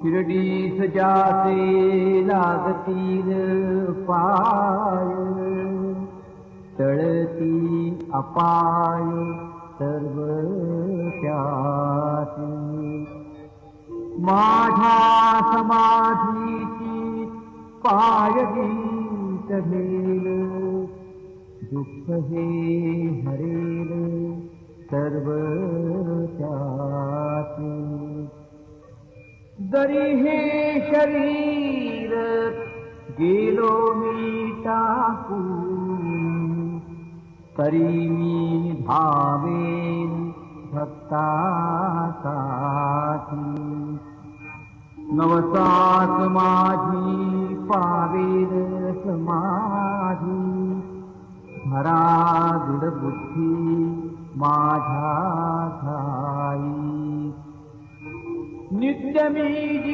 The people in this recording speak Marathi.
शिर्डीस जासे लागतील पाय, तळती अपाय सर्व त्यासी। माझ्या समाधीची पायवी चढेल, दुःख हे हरेल सर्व त्यासी। जरी हे शरीर गेलो मी टाकून, तरी मी धावेन भक्तासाठी। नवसात माझी पावेल समाधी, धरा दृढ बुद्धी माझ्या ठाई। नित्य मी